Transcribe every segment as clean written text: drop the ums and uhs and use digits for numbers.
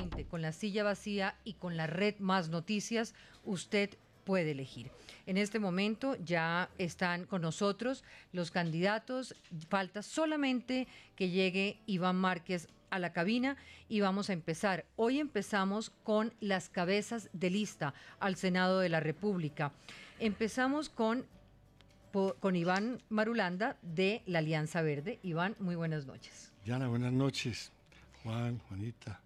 2020 con la silla vacía y con la red Más Noticias, usted puede elegir. En este momento ya están con nosotros los candidatos. Falta solamente que llegue Iván Márquez a la cabina y vamos a empezar. Hoy empezamos con las cabezas de lista al Senado de la República. Empezamos con Iván Marulanda de la Alianza Verde. Iván, muy buenas noches. Diana, buenas noches. Juan, Juanita,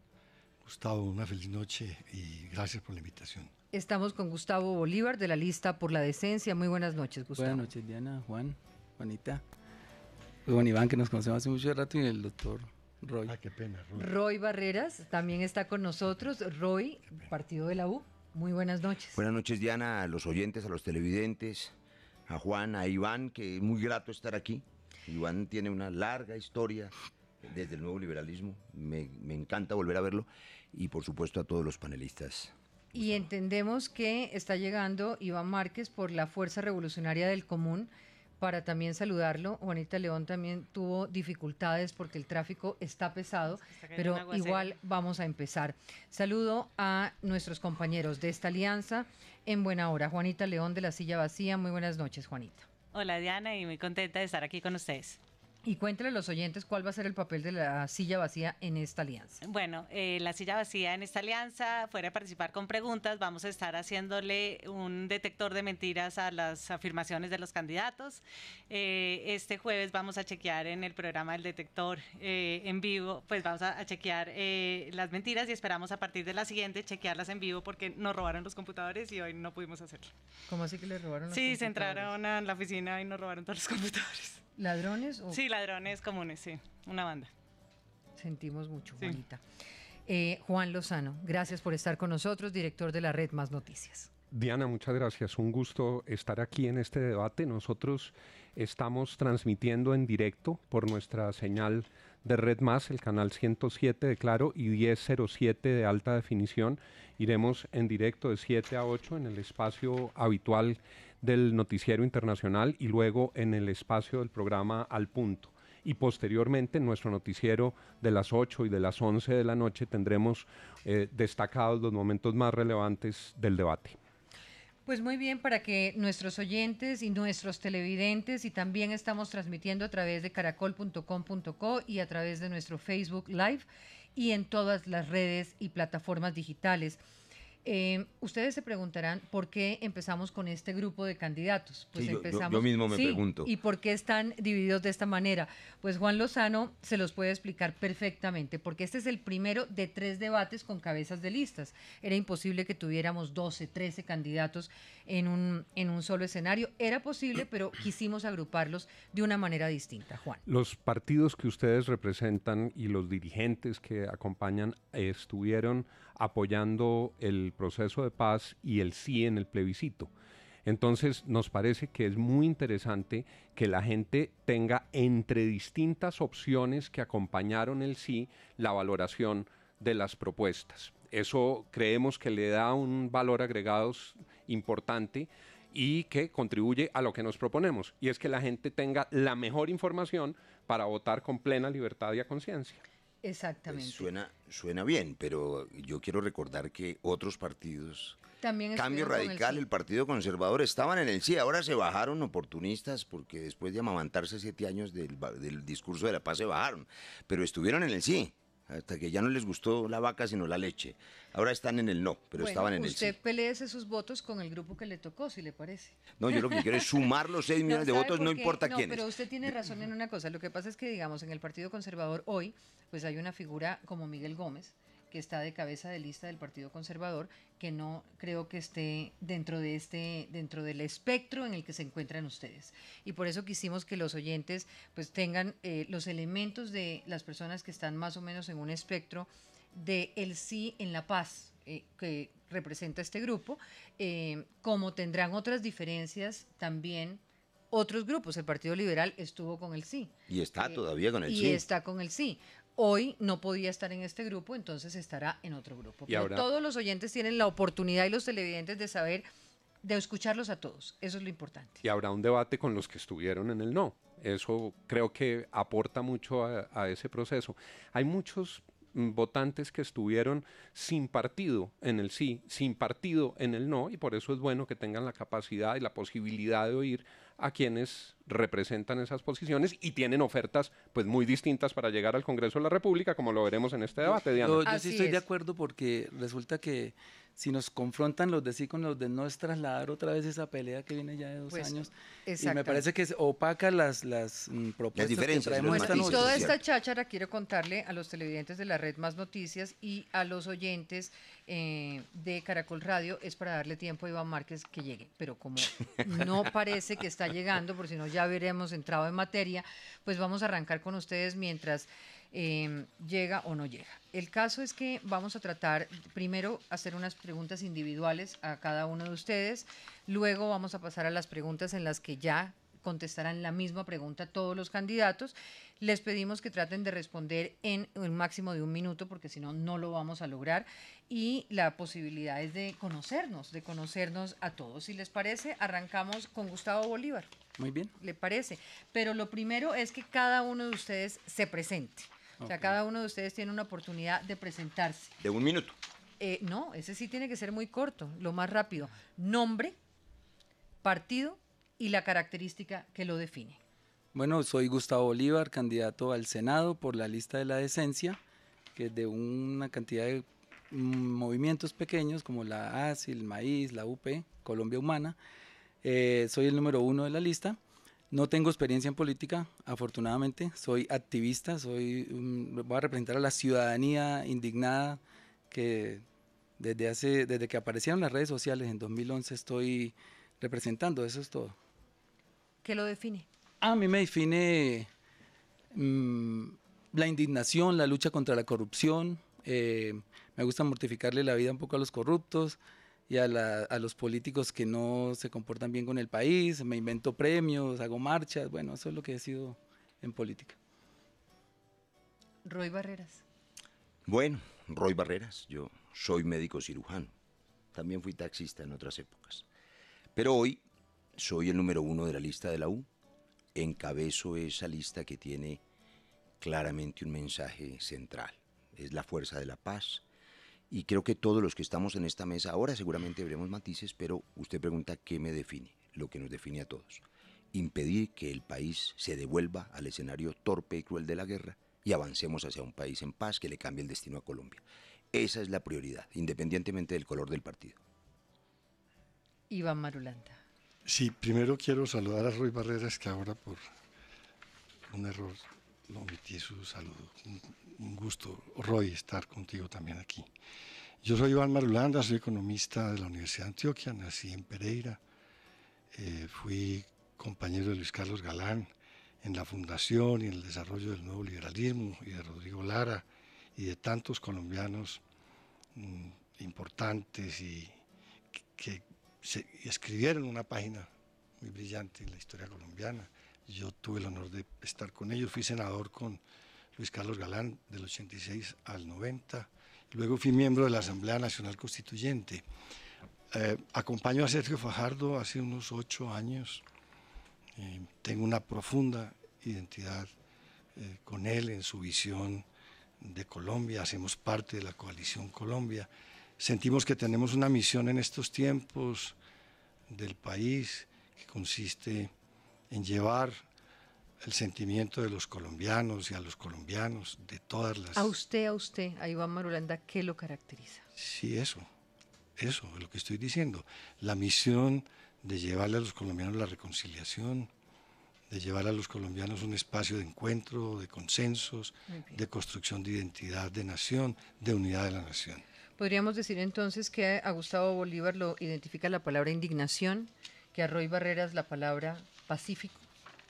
Gustavo, una feliz noche y gracias por la invitación. Estamos con Gustavo Bolívar de la Lista por la Decencia. Muy buenas noches, Gustavo. Buenas noches, Diana, Juan, Juanita. Pues con Iván, que nos conocemos hace mucho rato, y el doctor Roy. Ah, qué pena, Roy. Roy Barreras también está con nosotros. Roy, partido de la U. Muy buenas noches. Buenas noches, Diana, a los oyentes, a los televidentes, a Juan, a Iván, que es muy grato estar aquí. Iván tiene una larga historia desde el nuevo liberalismo. Me encanta volver a verlo. Y, por supuesto, a todos los panelistas. Y entendemos que está llegando Iván Márquez por la Fuerza Revolucionaria del Común para también saludarlo. Juanita León también tuvo dificultades porque el tráfico está pesado, pero igual vamos a empezar. Saludo a nuestros compañeros de esta alianza en buena hora. Juanita León de la Silla Vacía. Muy buenas noches, Juanita. Hola, Diana, y muy contenta de estar aquí con ustedes. Y cuéntale a los oyentes cuál va a ser el papel de la Silla Vacía en esta alianza. Bueno, la Silla Vacía en esta alianza, fuera de participar con preguntas, vamos a estar haciéndole un detector de mentiras a las afirmaciones de los candidatos. Este jueves vamos a chequear en el programa del detector en vivo, pues vamos a chequear las mentiras y esperamos a partir de la siguiente chequearlas en vivo porque nos robaron los computadores y hoy no pudimos hacerlo. ¿Cómo así que le robaron los computadores? computadores? Sí, se entraron a la oficina y nos robaron todos los computadores. ¿Ladrones? Sí, ladrones comunes, sí, una banda. Sentimos mucho, sí. Juanita. Juan Lozano, gracias por estar con nosotros, director de la Red Más Noticias. Diana, muchas gracias. Un gusto estar aquí en este debate. Nosotros estamos transmitiendo en directo por nuestra señal de Red Más, el canal 107 de Claro y 1007 de alta definición. Iremos en directo de 7 a 8 en el espacio habitual del noticiero internacional y luego en el espacio del programa Al Punto. Y posteriormente en nuestro noticiero de las 8 y de las 11 de la noche tendremos destacados los momentos más relevantes del debate. Pues muy bien, para que nuestros oyentes y nuestros televidentes, y también estamos transmitiendo a través de caracol.com.co y a través de nuestro Facebook Live y en todas las redes y plataformas digitales. Ustedes se preguntarán por qué empezamos con este grupo de candidatos. Pues sí, empezamos, yo mismo me pregunto. ¿Y por qué están divididos de esta manera? Pues Juan Lozano se los puede explicar perfectamente, porque este es el primero de 3 debates con cabezas de listas. Era imposible que tuviéramos 12, 13 candidatos en un solo escenario. Era posible, pero quisimos agruparlos de una manera distinta. Juan. Los partidos que ustedes representan y los dirigentes que acompañan estuvieron apoyando el proceso de paz y el sí en el plebiscito. Entonces nos parece que es muy interesante que la gente tenga entre distintas opciones que acompañaron el sí la valoración de las propuestas. Eso creemos que le da un valor agregado importante y que contribuye a lo que nos proponemos, y es que la gente tenga la mejor información para votar con plena libertad y a conciencia. Exactamente. Pues suena bien, pero yo quiero recordar que otros partidos, también Cambio Radical, el Partido Conservador, estaban en el sí, ahora se bajaron oportunistas porque después de amamantarse 7 años del discurso de la paz se bajaron, pero estuvieron en el sí. Hasta que ya no les gustó la vaca sino la leche. Ahora están en el no, pero estaban en el sí. Usted peléese sus votos con el grupo que le tocó, si le parece. No, yo lo que quiero es sumar los 6 millones de votos, no importa quiénes. No, pero usted tiene razón en una cosa. Lo que pasa es que, digamos, en el Partido Conservador hoy, pues hay una figura como Miguel Gómez, que está de cabeza de lista del Partido Conservador, que no creo que esté dentro del espectro en el que se encuentran ustedes. Y por eso quisimos que los oyentes pues tengan los elementos de las personas que están más o menos en un espectro de el sí en la paz que representa este grupo, como tendrán otras diferencias también otros grupos. El Partido Liberal estuvo con el sí. Y está todavía con el sí. Y está con el sí. Hoy no podía estar en este grupo, entonces estará en otro grupo. Pero ahora, todos los oyentes tienen la oportunidad y los televidentes de saber, de escucharlos a todos. Eso es lo importante. Y habrá un debate con los que estuvieron en el no. Eso creo que aporta mucho a ese proceso. Hay muchos votantes que estuvieron sin partido en el sí, sin partido en el no, y por eso es bueno que tengan la capacidad y la posibilidad de oír a quienes representan esas posiciones y tienen ofertas pues muy distintas para llegar al Congreso de la República, como lo veremos en este debate, Diana. Yo Así sí estoy de es. acuerdo porque resulta que si nos confrontan los de sí con los de no, es trasladar otra vez esa pelea que viene ya de 2 Pues, años. Y me exactamente. parece que es opaca las propuestas que diferencias, traemos los Bueno, esta y matices, noche. toda es esta cierto. cháchara quiero contarle a los televidentes de la red Más Noticias y a los oyentes de Caracol Radio es para darle tiempo a Iván Márquez que llegue, pero como no parece que está llegando, por si no ya veremos entrado en materia, pues vamos a arrancar con ustedes mientras llega o no llega. El caso es que vamos a tratar primero hacer unas preguntas individuales a cada uno de ustedes, luego vamos a pasar a las preguntas en las que ya contestarán la misma pregunta todos los candidatos. Les pedimos que traten de responder en un máximo de 1 minuto, porque si no, no lo vamos a lograr. Y la posibilidad es de conocernos a todos. Si les parece, arrancamos con Gustavo Bolívar. Muy bien. ¿Le parece? Pero lo primero es que cada uno de ustedes se presente. O sea, Ok. cada uno de ustedes tiene una oportunidad de presentarse. De 1 minuto. No, ese sí tiene que ser muy corto, lo más rápido. Nombre, partido y la característica que lo define. Bueno, soy Gustavo Bolívar, candidato al Senado por la lista de la decencia, que es de una cantidad de movimientos pequeños como la ASI, el Maíz, la UP, Colombia Humana. Soy el número 1 de la lista. No tengo experiencia en política, afortunadamente. Soy activista, voy a representar a la ciudadanía indignada que desde que aparecieron las redes sociales en 2011 estoy representando. Eso es todo. ¿Qué lo define? A mí me define la indignación, la lucha contra la corrupción. Me gusta mortificarle la vida un poco a los corruptos y a los políticos que no se comportan bien con el país. Me invento premios, hago marchas. Bueno, eso es lo que he sido en política. Roy Barreras. Bueno, Roy Barreras, yo soy médico cirujano. También fui taxista en otras épocas. Pero hoy soy el número 1 de la lista de la U. Encabezo esa lista que tiene claramente un mensaje central. Es la fuerza de la paz. Y creo que todos los que estamos en esta mesa ahora seguramente veremos matices, pero usted pregunta qué me define, lo que nos define a todos. Impedir que el país se devuelva al escenario torpe y cruel de la guerra y avancemos hacia un país en paz que le cambie el destino a Colombia. Esa es la prioridad, independientemente del color del partido. Iván Marulanda. Sí, primero quiero saludar a Roy Barreras, que ahora por un error lo omití su saludo. Un gusto, Roy, estar contigo también aquí. Yo soy Iván Marulanda, soy economista de la Universidad de Antioquia, nací en Pereira, fui compañero de Luis Carlos Galán en la fundación y en el desarrollo del nuevo liberalismo, y de Rodrigo Lara, y de tantos colombianos importantes y que escribieron una página muy brillante en la historia colombiana. Yo tuve el honor de estar con ellos, fui senador con Luis Carlos Galán del 86 al 90, luego fui miembro de la Asamblea Nacional Constituyente. Acompaño a Sergio Fajardo hace unos 8 años, tengo una profunda identidad con él en su visión de Colombia, hacemos parte de la Coalición Colombia. Sentimos que tenemos una misión en estos tiempos del país que consiste en llevar el sentimiento de los colombianos y a los colombianos de todas las... A usted, a Iván Marulanda, ¿qué lo caracteriza? Sí, eso es lo que estoy diciendo. La misión de llevarle a los colombianos la reconciliación, de llevar a los colombianos un espacio de encuentro, de consensos, de construcción de identidad de nación, de unidad de la nación. Podríamos decir entonces que a Gustavo Bolívar lo identifica la palabra indignación, que a Roy Barreras la palabra pacífico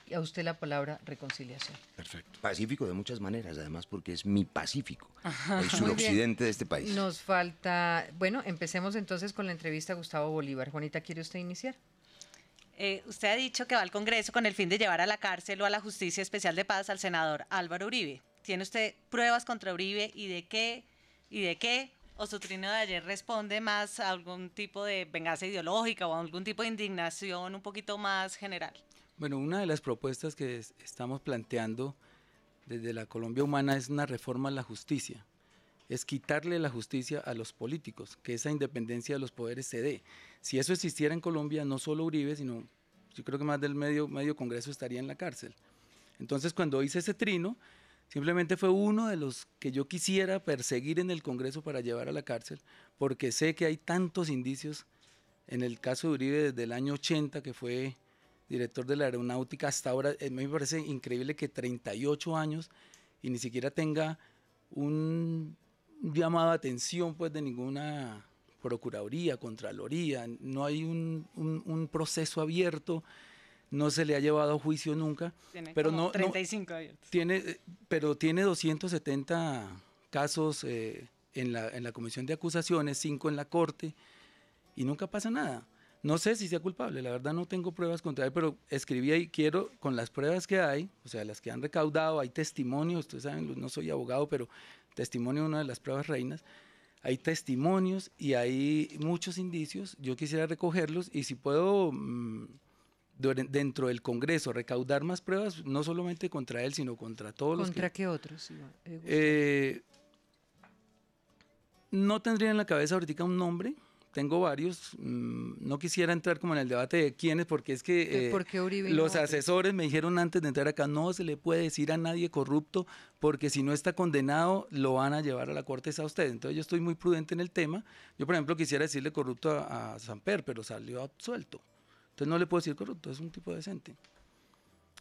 y a usted la palabra reconciliación. Perfecto. Pacífico de muchas maneras, además porque es mi Pacífico, el Muy bien. suroccidente de este país. Nos falta, bueno, empecemos entonces con la entrevista a Gustavo Bolívar. Juanita, ¿quiere usted iniciar? Usted ha dicho que va al Congreso con el fin de llevar a la cárcel o a la Justicia Especial de Paz al senador Álvaro Uribe. ¿Tiene usted pruebas contra Uribe y de qué? ¿O su trino de ayer responde más a algún tipo de venganza ideológica o a algún tipo de indignación un poquito más general? Bueno, una de las propuestas que estamos planteando desde la Colombia Humana es una reforma a la justicia. es quitarle la justicia a los políticos, que esa independencia de los poderes se dé. Si eso existiera en Colombia, no solo Uribe, sino yo creo que más del medio Congreso estaría en la cárcel. Entonces, cuando hice ese trino, simplemente fue uno de los que yo quisiera perseguir en el Congreso para llevar a la cárcel, porque sé que hay tantos indicios. En el caso de Uribe, desde el año 80, que fue director de la aeronáutica, hasta ahora, me parece increíble que 38 años y ni siquiera tenga un llamado de atención pues, de ninguna procuraduría, contraloría, no hay un proceso abierto, no se le ha llevado a juicio nunca. Tiene pero como no, 35 abiertos. Pero tiene 270 casos en la comisión de acusaciones, 5 en la corte, y nunca pasa nada. No sé si sea culpable, la verdad no tengo pruebas contra él, pero escribí ahí, quiero, con las pruebas que hay, o sea, las que han recaudado, hay testimonios, ustedes saben, no soy abogado, pero testimonio es una de las pruebas reinas, hay testimonios y hay muchos indicios, yo quisiera recogerlos y si puedo, dentro del Congreso, recaudar más pruebas, no solamente contra él, sino contra todos los que... ¿Contra qué otros, Iván? No tendría en la cabeza ahorita un nombre, tengo varios, no quisiera entrar como en el debate de quiénes, porque es que ¿Por qué Uribe y los no otros? asesores me dijeron antes de entrar acá, no se le puede decir a nadie corrupto, porque si no está condenado, lo van a llevar a la corte, es a usted. Entonces yo estoy muy prudente en el tema. Yo, por ejemplo, quisiera decirle corrupto a Samper, pero salió absuelto. Entonces no le puedo decir corrupto, es un tipo decente.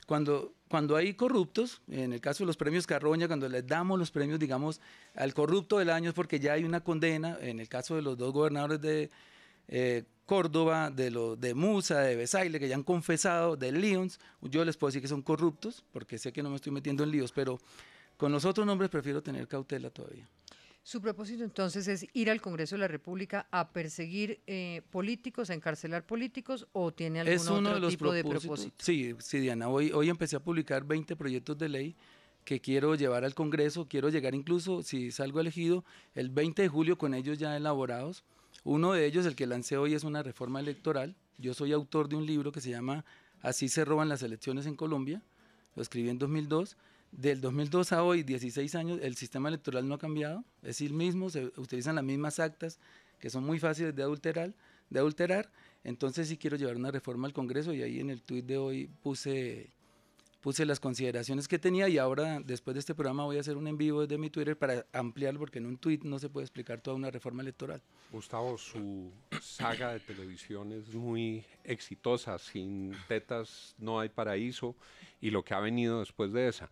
Cuando hay corruptos, en el caso de los premios Carroña, cuando les damos los premios, digamos, al corrupto del año es porque ya hay una condena, en el caso de los 2 gobernadores de Córdoba, de Musa, de Besaile, que ya han confesado, de Lions, yo les puedo decir que son corruptos, porque sé que no me estoy metiendo en líos, pero con los otros nombres prefiero tener cautela todavía. Su propósito entonces es ir al Congreso de la República a perseguir políticos, a encarcelar políticos, ¿o tiene algún otro tipo de propósito? Sí, Diana, hoy empecé a publicar 20 proyectos de ley que quiero llevar al Congreso, quiero llegar incluso, si salgo elegido, el 20 de julio con ellos ya elaborados. Uno de ellos, el que lancé hoy, es una reforma electoral. Yo soy autor de un libro que se llama Así se roban las elecciones en Colombia, lo escribí en 2002. Del 2002 a hoy, 16 años, el sistema electoral no ha cambiado, es el mismo, se utilizan las mismas actas que son muy fáciles de adulterar, entonces sí quiero llevar una reforma al Congreso y ahí en el tuit de hoy puse las consideraciones que tenía y ahora después de este programa voy a hacer un en vivo desde mi Twitter para ampliarlo porque en un tuit no se puede explicar toda una reforma electoral. Gustavo, su saga de televisión es muy exitosa, Sin Tetas no hay paraíso y lo que ha venido después de esa.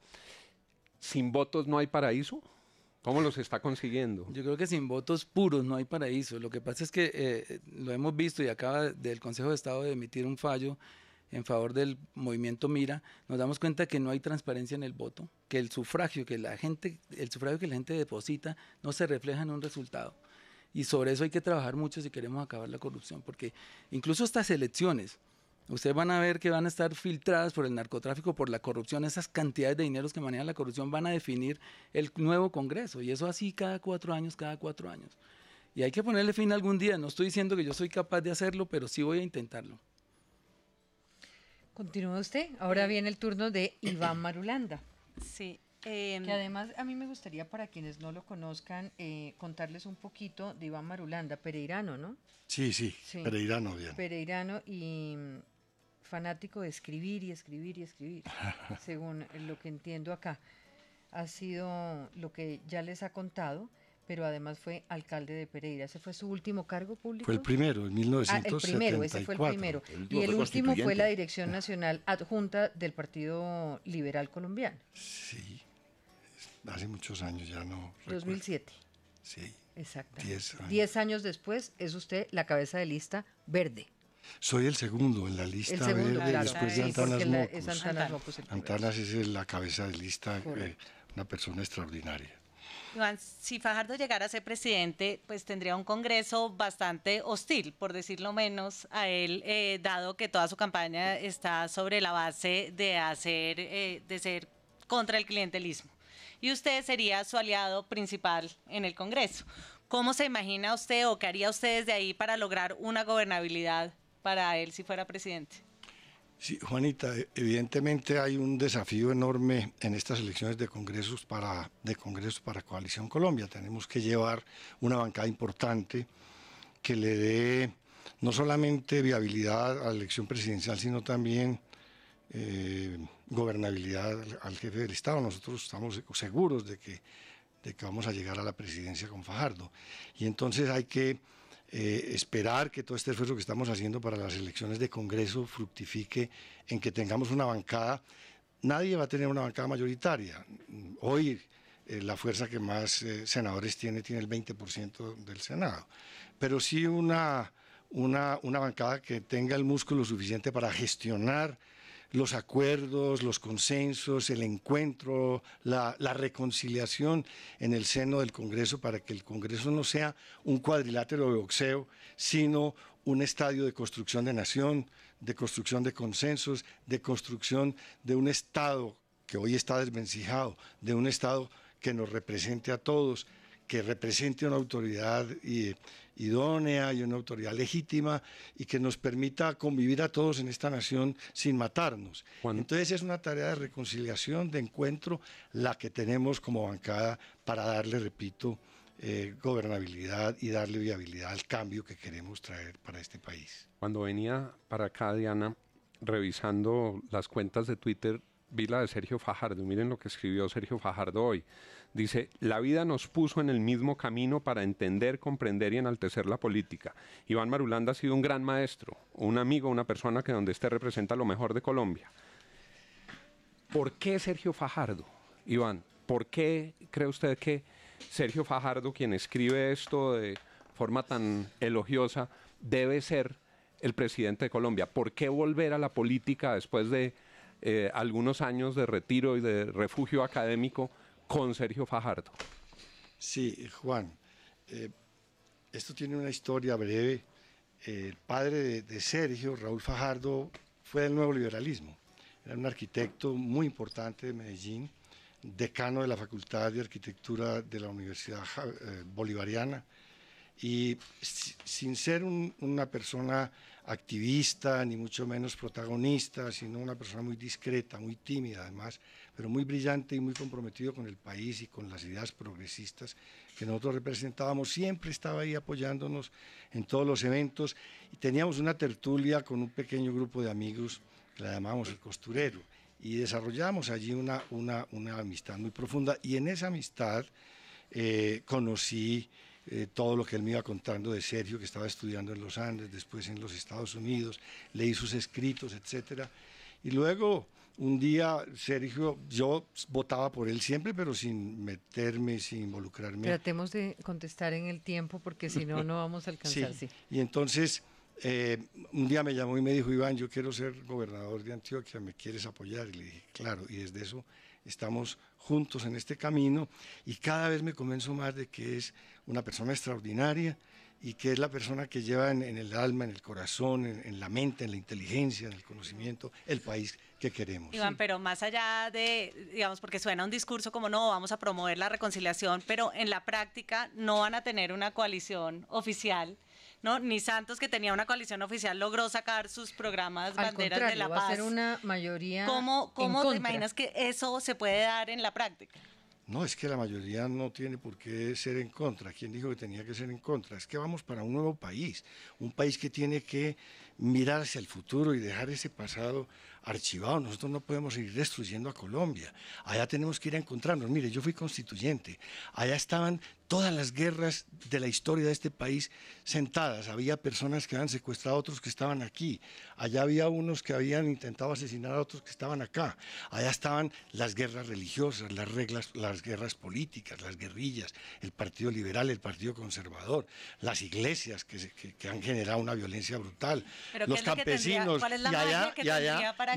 ¿Sin votos no hay paraíso? ¿Cómo los está consiguiendo? Yo creo que sin votos puros no hay paraíso. Lo que pasa es que lo hemos visto y acaba del Consejo de Estado de emitir un fallo en favor del movimiento Mira, nos damos cuenta que no hay transparencia en el voto, que el sufragio que la gente deposita no se refleja en un resultado. Y sobre eso hay que trabajar mucho si queremos acabar la corrupción, porque incluso estas elecciones, ustedes van a ver que van a estar filtradas por el narcotráfico, por la corrupción, esas cantidades de dineros que maneja la corrupción van a definir el nuevo Congreso, y eso así cada 4 años. Y hay que ponerle fin algún día, no estoy diciendo que yo soy capaz de hacerlo, pero sí voy a intentarlo. Continúa usted. Ahora viene el turno de Iván Marulanda. Sí. Que además a mí me gustaría, para quienes no lo conozcan, contarles un poquito de Iván Marulanda, pereirano, ¿no? Sí, pereirano, bien. Pereirano y fanático de escribir y escribir y escribir, según lo que entiendo acá. Ha sido lo que ya les ha contado, pero además fue alcalde de Pereira. ¿Ese fue su último cargo público? Fue el primero, en 1974. El primero, ese fue el primero. Y el último fue la Dirección Nacional Adjunta del Partido Liberal Colombiano. Sí, hace muchos años ya no 2007. Recuerdo. Sí. Exacto. 10 años. 10 años después es usted la cabeza de lista verde. Soy el segundo en la lista El segundo, verde, claro, después de sí, Antanas porque Mocus. es Antanas Mocus el primero. Antanas es la cabeza de lista, una persona extraordinaria. Iván, si Fajardo llegara a ser presidente, pues tendría un Congreso bastante hostil, por decirlo menos, a él, dado que toda su campaña está sobre la base de ser contra el clientelismo. Y usted sería su aliado principal en el Congreso. ¿Cómo se imagina usted o qué haría usted desde ahí para lograr una gobernabilidad para él si fuera presidente? Sí, Juanita, evidentemente hay un desafío enorme en estas elecciones de congresos para Coalición Colombia. Tenemos que llevar una bancada importante que le dé no solamente viabilidad a la elección presidencial, sino también gobernabilidad al jefe del Estado. Nosotros estamos seguros de que vamos a llegar a la presidencia con Fajardo. Y entonces hay que esperar que todo este esfuerzo que estamos haciendo para las elecciones de Congreso fructifique en que tengamos una bancada. Nadie va a tener una bancada mayoritaria. Hoy la fuerza que más senadores tiene el 20% del Senado, pero sí una bancada que tenga el músculo suficiente para gestionar los acuerdos, los consensos, el encuentro, la reconciliación en el seno del Congreso, para que el Congreso no sea un cuadrilátero de boxeo, sino un estadio de construcción de nación, de construcción de consensos, de construcción de un Estado que hoy está desvencijado, de un Estado que nos represente a todos, que represente una autoridad idónea y una autoridad legítima y que nos permita convivir a todos en esta nación sin matarnos. Entonces es una tarea de reconciliación, de encuentro, la que tenemos como bancada para darle, repito, gobernabilidad y darle viabilidad al cambio que queremos traer para este país. Cuando venía para acá, Diana, revisando las cuentas de Twitter, vi la de Sergio Fajardo. Miren lo que escribió Sergio Fajardo hoy. Dice: la vida nos puso en el mismo camino para entender, comprender y enaltecer la política. Iván Marulanda ha sido un gran maestro, un amigo, una persona que donde esté representa lo mejor de Colombia. ¿Por qué Sergio Fajardo, Iván? ¿Por qué cree usted que Sergio Fajardo, quien escribe esto de forma tan elogiosa, debe ser el presidente de Colombia? ¿Por qué volver a la política después de algunos años de retiro y de refugio académico con Sergio Fajardo? Sí, Juan, esto tiene una historia breve. El padre de Sergio, Raúl Fajardo, fue del nuevo liberalismo. Era un arquitecto muy importante de Medellín, decano de la Facultad de Arquitectura de la Universidad Bolivariana, y sin ser una persona activista, ni mucho menos protagonista, sino una persona muy discreta, muy tímida además, pero muy brillante y muy comprometido con el país y con las ideas progresistas que nosotros representábamos. Siempre estaba ahí apoyándonos en todos los eventos, y teníamos una tertulia con un pequeño grupo de amigos que la llamábamos El Costurero, y desarrollamos allí una amistad muy profunda, y en esa amistad conocí todo lo que él me iba contando de Sergio, que estaba estudiando en los Andes, después en los Estados Unidos, leí sus escritos, etcétera. Y luego, un día, Sergio, yo votaba por él siempre, pero sin meterme, sin involucrarme. Tratemos de contestar en el tiempo, porque si no, no vamos a alcanzar. Sí. Y entonces, un día me llamó y me dijo: Iván, yo quiero ser gobernador de Antioquia, ¿me quieres apoyar? Y le dije: claro, y desde eso estamos juntos en este camino, y cada vez me convenzo más de que es una persona extraordinaria y que es la persona que lleva en el alma, en el corazón, en la mente, en la inteligencia, en el conocimiento, el país que queremos. Iván, pero más allá de, digamos, porque suena un discurso como no, vamos a promover la reconciliación, pero en la práctica no van a tener una coalición oficial, ¿no? Ni Santos, que tenía una coalición oficial, logró sacar sus programas banderas de la paz. Va a ser una mayoría ¿Cómo en te imaginas que eso se puede dar en la práctica? No, es que la mayoría no tiene por qué ser en contra. ¿Quién dijo que tenía que ser en contra? Es que vamos para un nuevo país, un país que tiene que mirar hacia el futuro y dejar ese pasado archivado. Nosotros no podemos ir destruyendo a Colombia. Allá tenemos que ir a encontrarnos. Mire, yo fui constituyente. Allá estaban todas las guerras de la historia de este país sentadas. Había personas que habían secuestrado a otros que estaban aquí. Allá había unos que habían intentado asesinar a otros que estaban acá. Allá estaban las guerras religiosas, las guerras políticas, las guerrillas, el Partido Liberal, el Partido Conservador, las iglesias que han generado una violencia brutal, los campesinos.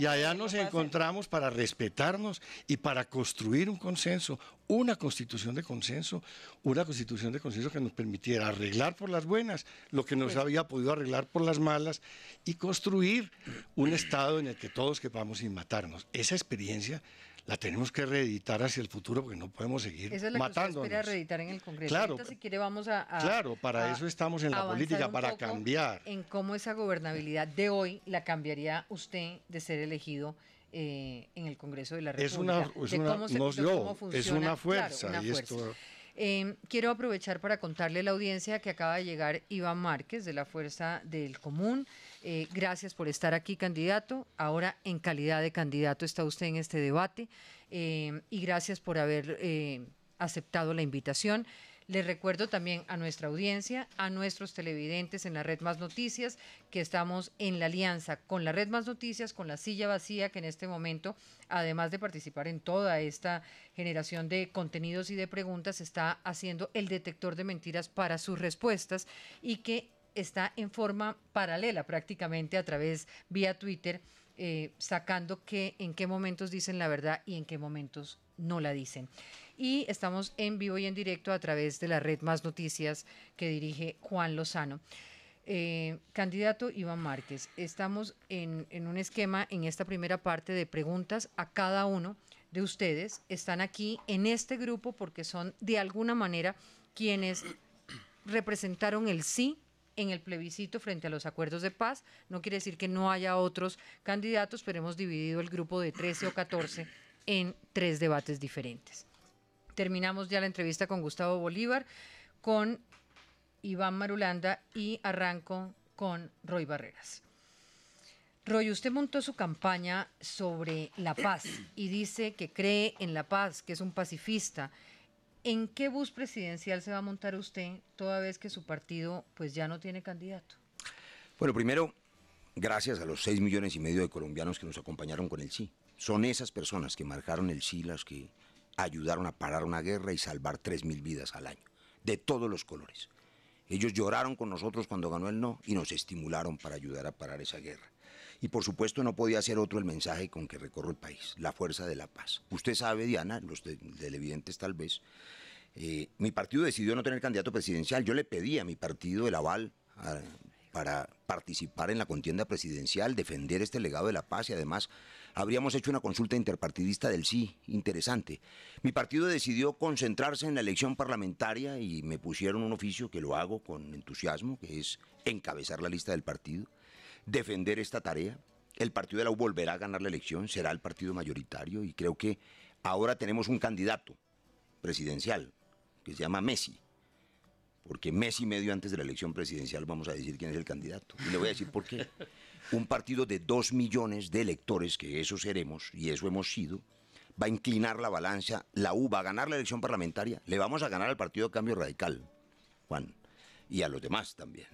Y allá nos encontramos para respetarnos y para construir un consenso, una constitución de consenso que nos permitiera arreglar por las buenas lo que no se había podido arreglar por las malas, y construir un Estado en el que todos quepamos sin matarnos. Esa experiencia la tenemos que reeditar hacia el futuro porque no podemos seguir Esa es la que usted matándonos. espera reeditar en el Congreso. Claro, Ahorita, si quiere, vamos a claro, para eso estamos en la avanzar política, un para poco cambiar. en cómo esa gobernabilidad de hoy la cambiaría usted de ser elegido en el Congreso de la República. Es una fuerza. Claro, una y fuerza. esto, Quiero aprovechar para contarle a la audiencia que acaba de llegar Iván Márquez de la Fuerza del Común. Gracias por estar aquí, candidato. Ahora, en calidad de candidato, está usted en este debate. Y gracias por haber aceptado la invitación. Les recuerdo también a nuestra audiencia, a nuestros televidentes en la Red Más Noticias, que estamos en la alianza con la Red Más Noticias, con la Silla Vacía, que en este momento, además de participar en toda esta generación de contenidos y de preguntas, está haciendo el detector de mentiras para sus respuestas y que está en forma paralela prácticamente a través vía Twitter, sacando en qué momentos dicen la verdad y en qué momentos no la dicen. Y estamos en vivo y en directo a través de la Red Más Noticias que dirige Juan Lozano. Candidato Iván Márquez, estamos en un esquema en esta primera parte de preguntas a cada uno de ustedes. Están aquí en este grupo porque son de alguna manera quienes representaron el sí en el plebiscito frente a los acuerdos de paz. No quiere decir que no haya otros candidatos, pero hemos dividido el grupo de 13 o 14 en 3 debates diferentes. Terminamos ya la entrevista con Gustavo Bolívar, con Iván Marulanda y arranco con Roy Barreras. Roy, usted montó su campaña sobre la paz y dice que cree en la paz, que es un pacifista. ¿En qué bus presidencial se va a montar usted toda vez que su partido pues ya no tiene candidato? Bueno, primero, gracias a los 6,5 millones de colombianos que nos acompañaron con el sí. Son esas personas que marcaron el sí las que ayudaron a parar una guerra y salvar 3.000 vidas al año, de todos los colores. Ellos lloraron con nosotros cuando ganó el no y nos estimularon para ayudar a parar esa guerra. Y por supuesto no podía ser otro el mensaje con que recorro el país, la fuerza de la paz. Usted sabe, Diana, los televidentes tal vez, mi partido decidió no tener candidato presidencial. Yo le pedí a mi partido el aval para participar en la contienda presidencial, defender este legado de la paz y además habríamos hecho una consulta interpartidista del sí, interesante. Mi partido decidió concentrarse en la elección parlamentaria y me pusieron un oficio que lo hago con entusiasmo, que es encabezar la lista del partido, defender esta tarea. El partido de la U volverá a ganar la elección, será el partido mayoritario y creo que ahora tenemos un candidato presidencial que se llama Messi. Porque mes y medio antes de la elección presidencial vamos a decir quién es el candidato. Y le voy a decir por qué. Un partido de 2 millones de electores, que eso seremos y eso hemos sido, va a inclinar la balanza. La U va a ganar la elección parlamentaria. Le vamos a ganar al Partido de Cambio Radical, Juan, y a los demás también.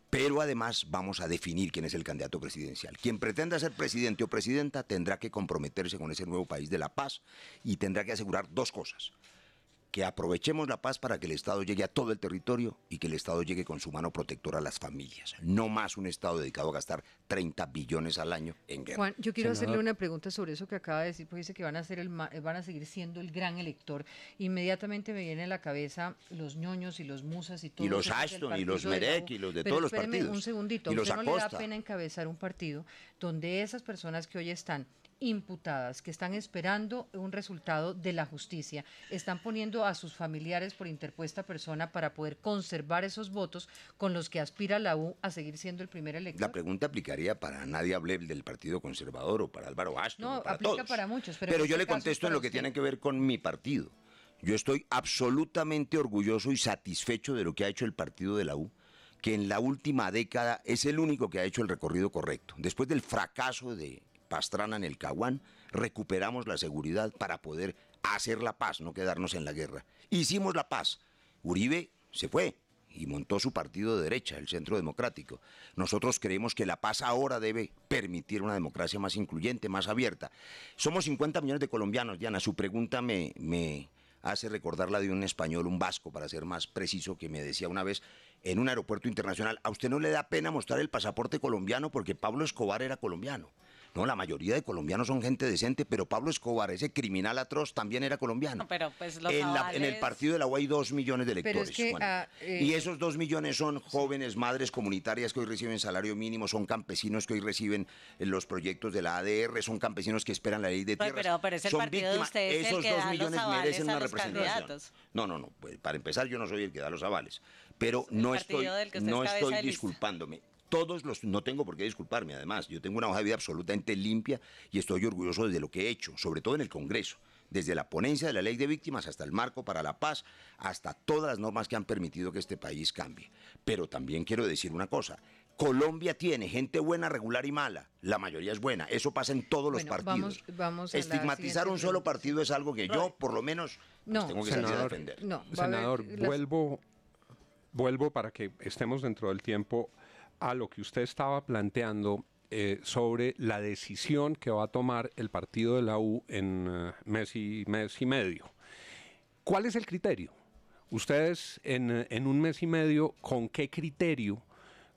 Pero además vamos a definir quién es el candidato presidencial. Quien pretenda ser presidente o presidenta tendrá que comprometerse con ese nuevo país de la paz y tendrá que asegurar 2 cosas. Que aprovechemos la paz para que el Estado llegue a todo el territorio y que el Estado llegue con su mano protectora a las familias. No más un Estado dedicado a gastar 30 billones al año en guerra. Juan, yo quiero hacerle una pregunta sobre eso que acaba de decir, porque dice que van a seguir siendo el gran elector. Inmediatamente me viene a la cabeza los ñoños y los musas y todos. Y los Ashton y los Merek y los de todos los partidos. Un segundito, y ¿a los usted no le da Acosta. pena encabezar un partido donde esas personas que hoy están imputadas, que están esperando un resultado de la justicia, están poniendo a sus familiares por interpuesta persona para poder conservar esos votos con los que aspira la U a seguir siendo el primer elector? La pregunta aplicaría para Nadia Ableb del Partido Conservador o para Álvaro Ashton. No, o para aplica todos. para muchos. Pero en yo este le caso contesto en para lo que usted. tiene que ver con mi partido. Yo estoy absolutamente orgulloso y satisfecho de lo que ha hecho el partido de la U, que en la última década es el único que ha hecho el recorrido correcto. Después del fracaso de Pastrana en el Caguán, recuperamos la seguridad para poder hacer la paz, no quedarnos en la guerra. Hicimos la paz. Uribe se fue y montó su partido de derecha, el Centro Democrático. Nosotros creemos que la paz ahora debe permitir una democracia más incluyente, más abierta. Somos 50 millones de colombianos, Diana. Su pregunta me hace recordar la de un español, un vasco, para ser más preciso, que me decía una vez en un aeropuerto internacional: ¿a usted no le da pena mostrar el pasaporte colombiano porque Pablo Escobar era colombiano? No, la mayoría de colombianos son gente decente, pero Pablo Escobar, ese criminal atroz, también era colombiano. No, pero pues los En el partido de la U hay 2 millones de Pero electores, es que, Juanita. Y esos 2 millones son jóvenes, madres comunitarias que hoy reciben salario mínimo, son campesinos que hoy reciben los proyectos de la ADR, son campesinos que esperan la ley de tierras. Pero es el son partido de ustedes el esos que 2 da los millones avales merecen a una los representación. candidatos. No, pues, para empezar yo no soy el que da los avales, pero El no partido del que usted es cabeza estoy de lista. disculpándome. No tengo por qué disculparme, además. Yo tengo una hoja de vida absolutamente limpia y estoy orgulloso de lo que he hecho, sobre todo en el Congreso. Desde la ponencia de la ley de víctimas hasta el marco para la paz, hasta todas las normas que han permitido que este país cambie. Pero también quiero decir una cosa. Colombia tiene gente buena, regular y mala. La mayoría es buena. Eso pasa en todos los partidos. Vamos a la Estigmatizar un siguiente solo pregunta. partido es algo que yo, por lo menos, pues, tengo que salir a Senador, defender. No, va a haber Senador, las- vuelvo para que estemos dentro del tiempo a lo que usted estaba planteando sobre la decisión que va a tomar el partido de la U en mes y medio. ¿Cuál es el criterio? Ustedes en un mes y medio, ¿con qué criterio?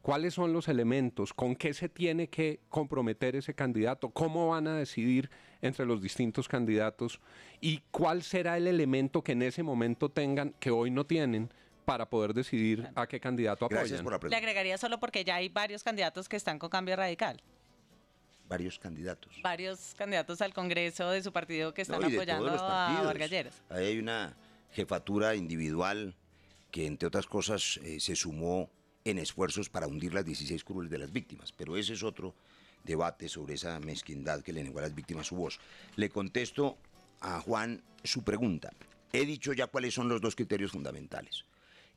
¿Cuáles son los elementos? ¿Con qué se tiene que comprometer ese candidato? ¿Cómo van a decidir entre los distintos candidatos? ¿Y cuál será el elemento que en ese momento tengan, que hoy no tienen, para poder decidir a qué candidato apoyan? Gracias por la Le pregunta. agregaría solo porque ya hay varios candidatos que están con Cambio Radical. Varios candidatos. Varios candidatos al Congreso de su partido que están No, y de apoyando todos los a partidos. Vargas Lleras. Ahí hay una jefatura individual que, entre otras cosas, se sumó en esfuerzos para hundir las 16 curules de las víctimas. Pero ese es otro debate sobre esa mezquindad que le negó a las víctimas su voz. Le contesto a Juan su pregunta. He dicho ya cuáles son los 2 criterios fundamentales.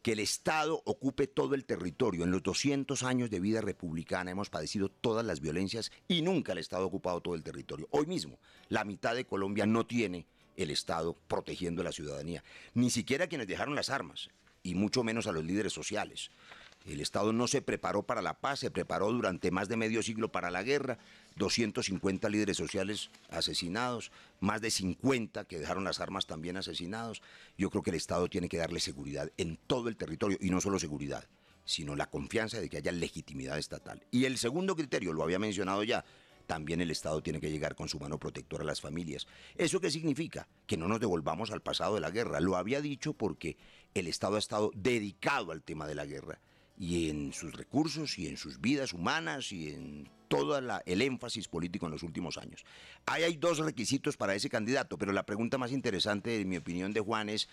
Que el Estado ocupe todo el territorio. En los 200 años de vida republicana hemos padecido todas las violencias y nunca el Estado ha ocupado todo el territorio. Hoy mismo, la mitad de Colombia no tiene el Estado protegiendo a la ciudadanía, ni siquiera quienes dejaron las armas, y mucho menos a los líderes sociales. El Estado no se preparó para la paz, se preparó durante más de medio siglo para la guerra, 250 líderes sociales asesinados, más de 50 que dejaron las armas también asesinados. Yo creo que el Estado tiene que darle seguridad en todo el territorio, y no solo seguridad, sino la confianza de que haya legitimidad estatal. Y el segundo criterio, lo había mencionado ya, también el Estado tiene que llegar con su mano protectora a las familias. ¿Eso qué significa? Que no nos devolvamos al pasado de la guerra. Lo había dicho porque el Estado ha estado dedicado al tema de la guerra, y en sus recursos y en sus vidas humanas y en todo el énfasis político en los últimos años. Ahí hay 2 requisitos para ese candidato, pero la pregunta más interesante, en mi opinión, de Juan, es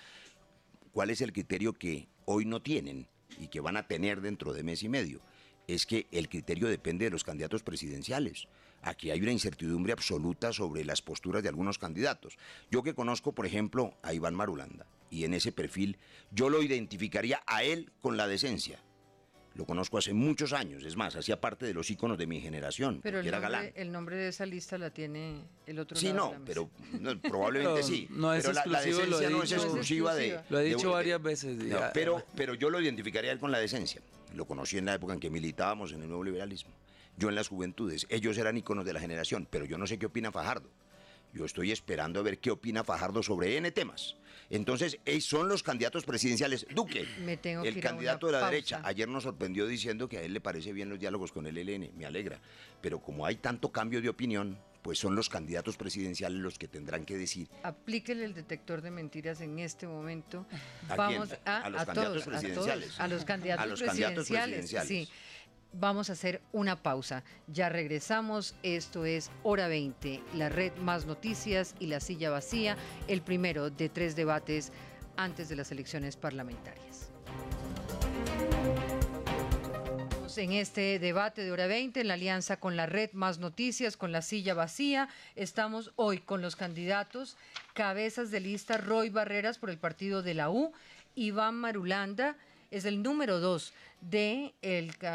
¿cuál es el criterio que hoy no tienen y que van a tener dentro de mes y medio? Es que el criterio depende de los candidatos presidenciales. Aquí hay una incertidumbre absoluta sobre las posturas de algunos candidatos. Yo que conozco, por ejemplo, a Iván Marulanda, y en ese perfil yo lo identificaría a él con la decencia. Lo conozco hace muchos años, es más, hacía parte de los íconos de mi generación, Pero porque era galán. el nombre de esa lista la tiene el otro Sí, lado no, de la mesa. pero probablemente Pero sí. no es pero la exclusivo, lo decencia he no es dicho. exclusiva No es de... exclusiva. Lo he dicho varias veces. No, pero yo lo identificaría a él con la decencia. Lo conocí en la época en que militábamos en el nuevo liberalismo. Yo en las juventudes. Ellos eran íconos de la generación, pero yo no sé qué opina Fajardo. Yo estoy esperando a ver qué opina Fajardo sobre N temas. Entonces, son los candidatos presidenciales. Duque, Me tengo que el ir a candidato una de la pausa. derecha, ayer nos sorprendió diciendo que a él le parece bien los diálogos con el ELN. Me alegra. Pero como hay tanto cambio de opinión, pues son los candidatos presidenciales los que tendrán que decir. Aplíquele el detector de mentiras en este momento. ¿A Vamos quién? a los a candidatos todos, presidenciales. a los candidatos A los candidatos presidenciales. presidenciales. Sí. Vamos a hacer una pausa. Ya regresamos. Esto es Hora 20, la red Más Noticias y La Silla Vacía, el primero de 3 debates antes de las elecciones parlamentarias. En este debate de Hora 20, en la alianza con la red Más Noticias, con La Silla Vacía, estamos hoy con los candidatos cabezas de lista: Roy Barreras por el partido de la U, Iván Marulanda es el número 2 de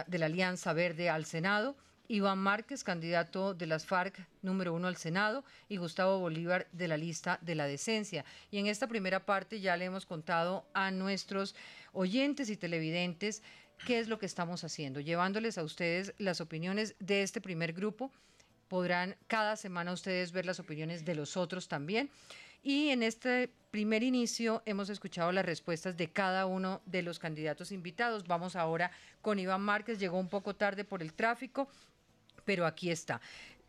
la Alianza Verde al Senado, Iván Márquez, candidato de las FARC, número 1 al Senado, y Gustavo Bolívar de la lista de la decencia. Y en esta primera parte ya le hemos contado a nuestros oyentes y televidentes qué es lo que estamos haciendo, llevándoles a ustedes las opiniones de este primer grupo. Podrán cada semana ustedes ver las opiniones de los otros también. Y en este primer inicio hemos escuchado las respuestas de cada uno de los candidatos invitados. Vamos ahora con Iván Márquez, llegó un poco tarde por el tráfico, pero aquí está.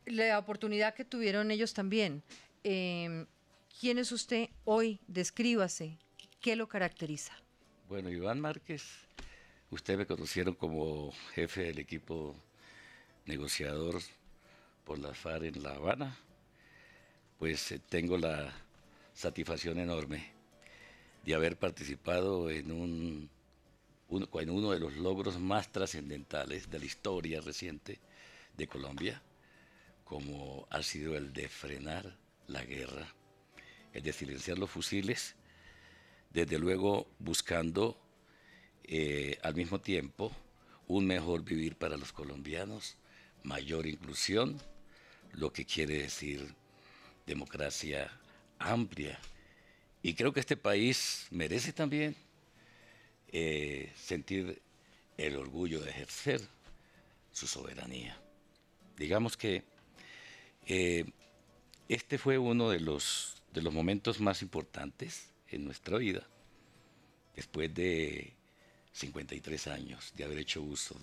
la oportunidad que tuvieron ellos también. ¿Quién es usted hoy? Descríbase. ¿Qué lo caracteriza? Bueno, Iván Márquez, ustedes me conocieron como jefe del equipo negociador por la FARC en La Habana. Pues tengo la satisfacción enorme de haber participado en uno de los logros más trascendentales de la historia reciente de Colombia, como ha sido el de frenar la guerra, el de silenciar los fusiles, desde luego buscando al mismo tiempo un mejor vivir para los colombianos, mayor inclusión, lo que quiere decir democracia amplia. Y creo que este país merece también sentir el orgullo de ejercer su soberanía. Digamos que este fue uno de los momentos más importantes en nuestra vida, después de 53 años de haber hecho uso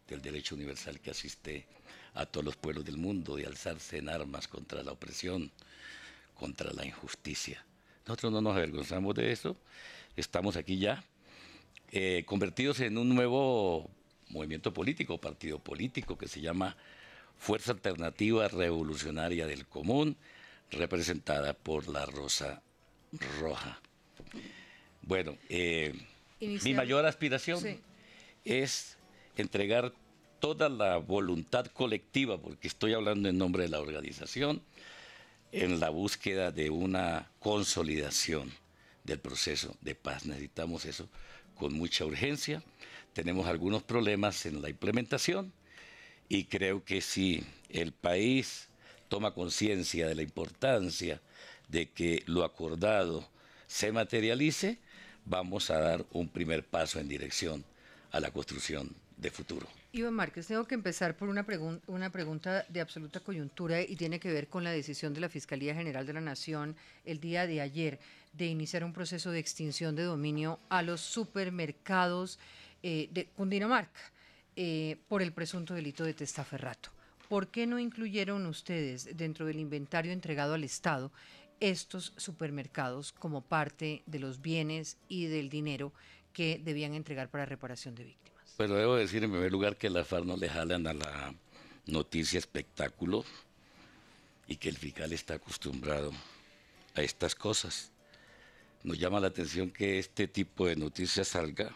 del derecho universal que asiste a todos los pueblos del mundo, de alzarse en armas contra la opresión, contra la injusticia. Nosotros no nos avergonzamos de eso, estamos aquí ya, convertidos en un nuevo movimiento político, partido político, que se llama Fuerza Alternativa Revolucionaria del Común, representada por la Rosa Roja. Bueno, mi mayor aspiración es entregar toda la voluntad colectiva, porque estoy hablando en nombre de la organización, en la búsqueda de una consolidación del proceso de paz. Necesitamos eso con mucha urgencia. Tenemos algunos problemas en la implementación y creo que si el país toma conciencia de la importancia de que lo acordado se materialice, vamos a dar un primer paso en dirección a la construcción de futuro. Iván Márquez, tengo que empezar por una pregunta de absoluta coyuntura y tiene que ver con la decisión de la Fiscalía General de la Nación el día de ayer de iniciar un proceso de extinción de dominio a los supermercados de Cundinamarca por el presunto delito de testaferrato. ¿Por qué no incluyeron ustedes dentro del inventario entregado al Estado estos supermercados como parte de los bienes y del dinero que debían entregar para reparación de víctimas? Pero debo decir en primer lugar que la FARC no le jalan a la noticia espectáculo y que el fiscal está acostumbrado a estas cosas. Nos llama la atención que este tipo de noticias salga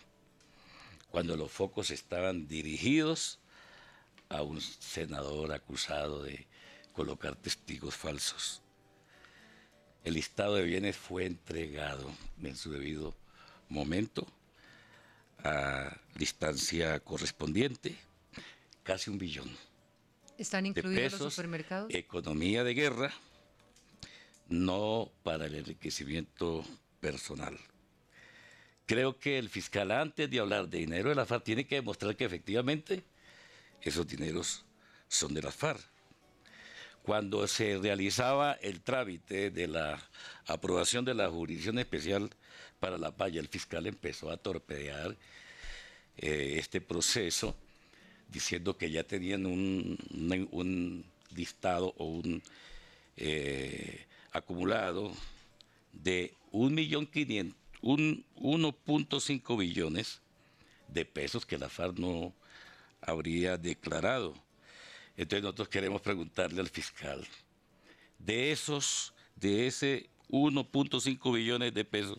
cuando los focos estaban dirigidos a un senador acusado de colocar testigos falsos. El listado de bienes fue entregado en su debido momento a la instancia correspondiente, casi 1 billón. ¿Están incluidos los supermercados? Economía de guerra, no para el enriquecimiento personal. Creo que el fiscal, antes de hablar de dinero de la FARC, tiene que demostrar que efectivamente esos dineros son de la FARC. Cuando se realizaba el trámite de la aprobación de la Jurisdicción Especial para la Paz, el fiscal empezó a torpedear este proceso, diciendo que ya tenían un listado o un acumulado de 1.5 billones de pesos que la FARC no habría declarado. Entonces nosotros queremos preguntarle al fiscal, de ese 1.5 billones de pesos,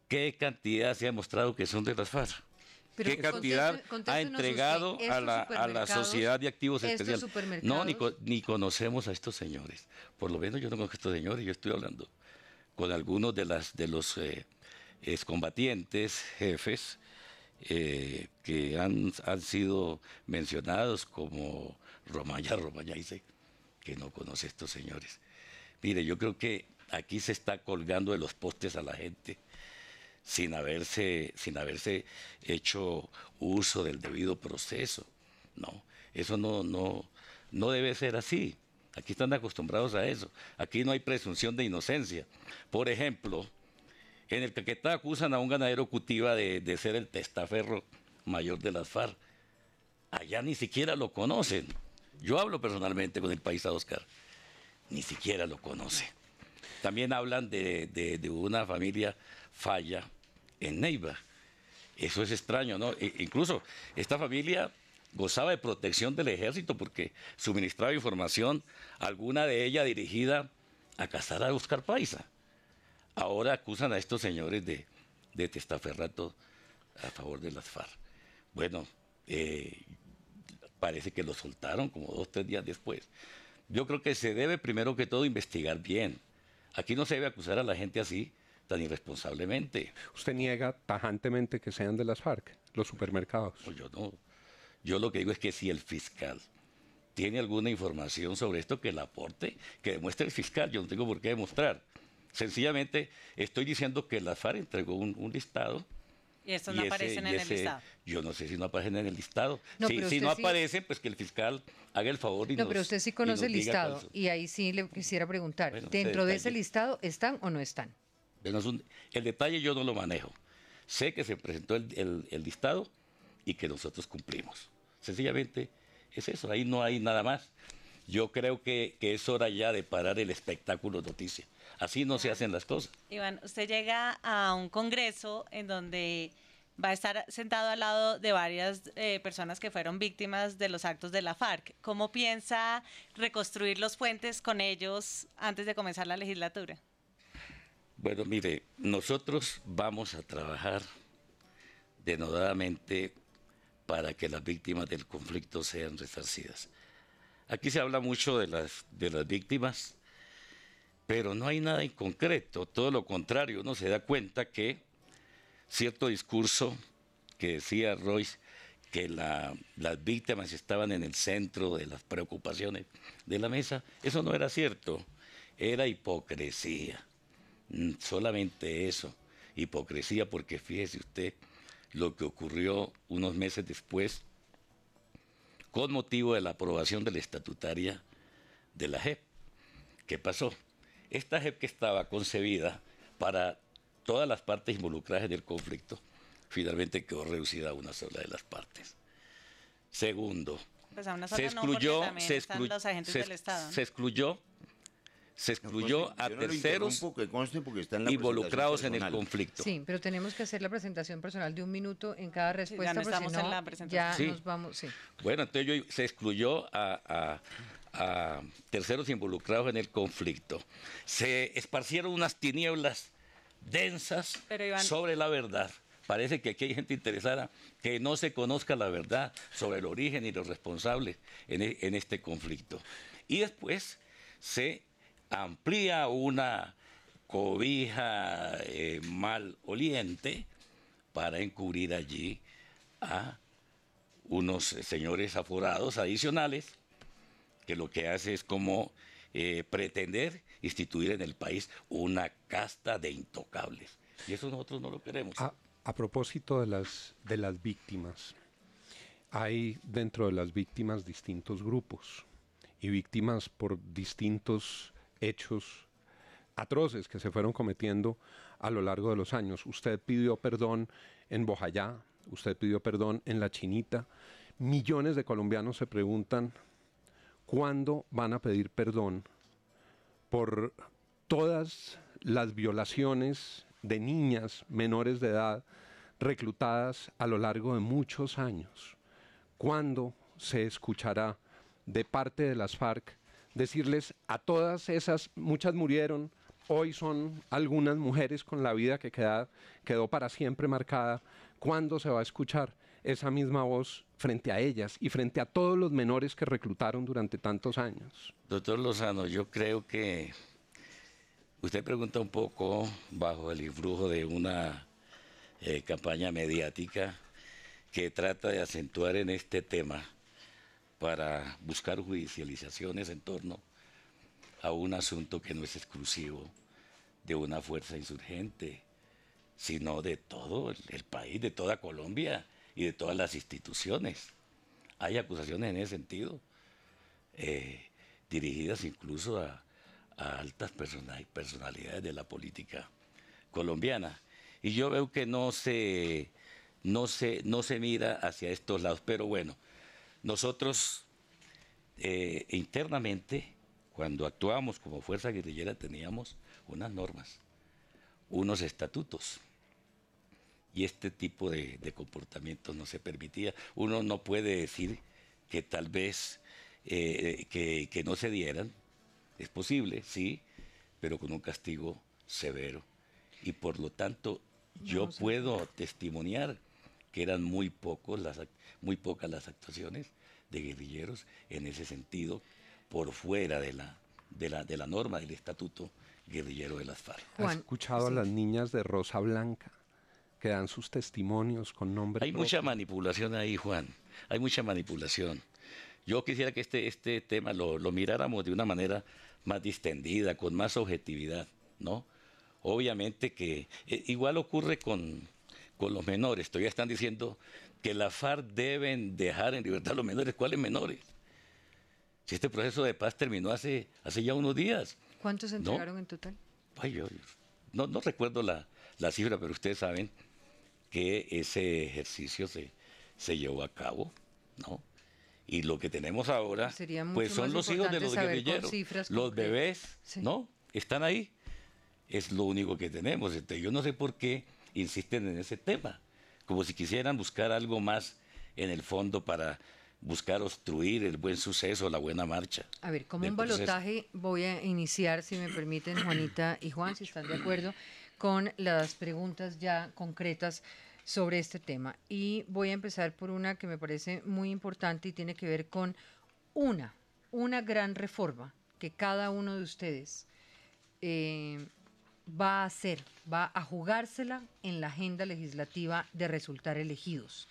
¿qué cantidad se ha mostrado que son de las FARC? Pero ¿Qué cantidad ha entregado usted, a la Sociedad de Activos Especiales? No, supermercados, ni conocemos a estos señores. Por lo menos yo no conozco a estos señores. Yo estoy hablando con algunos de los excombatientes, jefes, que han sido mencionados como Romaya dice que no conoce a estos señores. Mire, yo creo que aquí se está colgando de los postes a la gente sin haberse hecho uso del debido proceso. No, eso no debe ser así. Aquí están acostumbrados a eso. Aquí no hay presunción de inocencia. Por ejemplo, en el Caquetá acusan a un ganadero Cutiva de ser el testaferro mayor de las FARC. Allá ni siquiera lo conocen. Yo hablo personalmente con el paisa Oscar, ni siquiera lo conoce. También hablan de una familia falla en Neiva. Eso es extraño, ¿no? Incluso esta familia gozaba de protección del ejército porque suministraba información, alguna de ella dirigida a cazar a Oscar Paisa. Ahora acusan a estos señores de testaferrato a favor de las FARC. Bueno, parece que lo soltaron como 2 o 3 días después. Yo creo que se debe primero que todo investigar bien. Aquí no se debe acusar a la gente así, tan irresponsablemente. ¿Usted niega tajantemente que sean de las FARC, los supermercados? Pues yo no. Yo lo que digo es que si el fiscal tiene alguna información sobre esto, que la aporte, que demuestre el fiscal. Yo no tengo por qué demostrar. Sencillamente estoy diciendo que la FARC entregó un listado. Y estos no aparecen en el listado. Yo no sé si no aparecen en el listado. No, Si no sí aparecen, pues que el fiscal haga el favor y No, pero usted sí conoce el listado cuáles son. y ahí sí le quisiera preguntar, Bueno, ¿dentro de detalle. ese listado están o no están? Bueno, el detalle yo no lo manejo. Sé que se presentó el listado y que nosotros cumplimos. Sencillamente es eso, ahí no hay nada más. Yo creo que es hora ya de parar el espectáculo noticia. Así no se hacen las cosas. Iván, usted llega a un congreso en donde va a estar sentado al lado de varias personas que fueron víctimas de los actos de la FARC. ¿Cómo piensa reconstruir los puentes con ellos antes de comenzar la legislatura? Bueno, mire, nosotros vamos a trabajar denodadamente para que las víctimas del conflicto sean resarcidas. Aquí se habla mucho de las víctimas, pero no hay nada en concreto, todo lo contrario. Uno se da cuenta que cierto discurso que decía Royce, que las víctimas estaban en el centro de las preocupaciones de la mesa, eso no era cierto, era hipocresía, solamente eso, hipocresía, porque fíjese usted lo que ocurrió unos meses después con motivo de la aprobación de la estatutaria de la JEP. ¿Qué pasó? Esta JEP, que estaba concebida para todas las partes involucradas en el conflicto, finalmente quedó reducida a una sola de las partes. Segundo, Pues a una sola no, porque también están los agentes del Estado, ¿no? se excluyó a Yo no lo terceros interrumpo, que conste, porque está en la involucrados en presentación el personal. conflicto. Sí, pero tenemos que hacer la presentación personal de 1 minuto en cada respuesta, ya no porque estamos si en no, la presentación. ya Sí. nos vamos, sí. Bueno, entonces se excluyó a terceros involucrados en el conflicto. Se esparcieron unas tinieblas densas Pero, Iván, sobre la verdad. Parece que aquí hay gente interesada que no se conozca la verdad sobre el origen y los responsables en este conflicto. Y después se amplía una cobija maloliente para encubrir allí a unos señores aforados adicionales, que lo que hace es como pretender instituir en el país una casta de intocables. Y eso nosotros no lo queremos. A propósito de las víctimas, hay dentro de las víctimas distintos grupos y víctimas por distintos hechos atroces que se fueron cometiendo a lo largo de los años. Usted pidió perdón en Bojayá, usted pidió perdón en La Chinita. Millones de colombianos se preguntan cuándo van a pedir perdón por todas las violaciones de niñas menores de edad reclutadas a lo largo de muchos años. ¿Cuándo se escuchará de parte de las FARC decirles a todas esas, muchas murieron, hoy son algunas mujeres con la vida que quedó para siempre marcada? ¿Cuándo se va a escuchar esa misma voz frente a ellas y frente a todos los menores que reclutaron durante tantos años? Doctor Lozano, yo creo que usted pregunta un poco bajo el influjo de una campaña mediática que trata de acentuar en este tema para buscar judicializaciones en torno a un asunto que no es exclusivo de una fuerza insurgente, sino de todo el país, de toda Colombia y de todas las instituciones. Hay acusaciones en ese sentido, dirigidas incluso a altas personalidades de la política colombiana. Y yo veo que no se mira hacia estos lados. Pero bueno, nosotros internamente, cuando actuábamos como fuerza guerrillera, teníamos unas normas, unos estatutos. Y este tipo de comportamientos no se permitía. Uno no puede decir que tal vez que no se dieran. Es posible, sí, pero con un castigo severo. Y por lo tanto, yo puedo testimoniar que eran muy pocas las actuaciones de guerrilleros en ese sentido, por fuera de la norma del estatuto guerrillero de las FARC. ¿Ha escuchado a las niñas de Rosa Blanca que dan sus testimonios con nombre Hay propio? mucha manipulación ahí, Juan. Hay mucha manipulación. Yo quisiera que este tema lo miráramos de una manera más distendida, con más objetividad, ¿no? Obviamente que igual ocurre con los menores. Todavía están diciendo que la FARC deben dejar en libertad a los menores. ¿Cuáles menores? Si este proceso de paz terminó hace ya unos días. ¿Cuántos se entregaron en total? Ay, yo no recuerdo la cifra, pero ustedes saben que ese ejercicio se llevó a cabo, ¿no? Y lo que tenemos ahora, pues son los hijos de los guerrilleros, los bebés, sí, ¿no? Están ahí. Es lo único que tenemos. Entonces, yo no sé por qué insisten en ese tema, como si quisieran buscar algo más en el fondo para buscar obstruir el buen suceso, la buena marcha. A ver, como un balotaje voy a iniciar, si me permiten, Juanita y Juan, si están de acuerdo, con las preguntas ya concretas sobre este tema. Y voy a empezar por una que me parece muy importante y tiene que ver con una gran reforma que cada uno de ustedes va a hacer, va a jugársela en la agenda legislativa de resultar elegidos,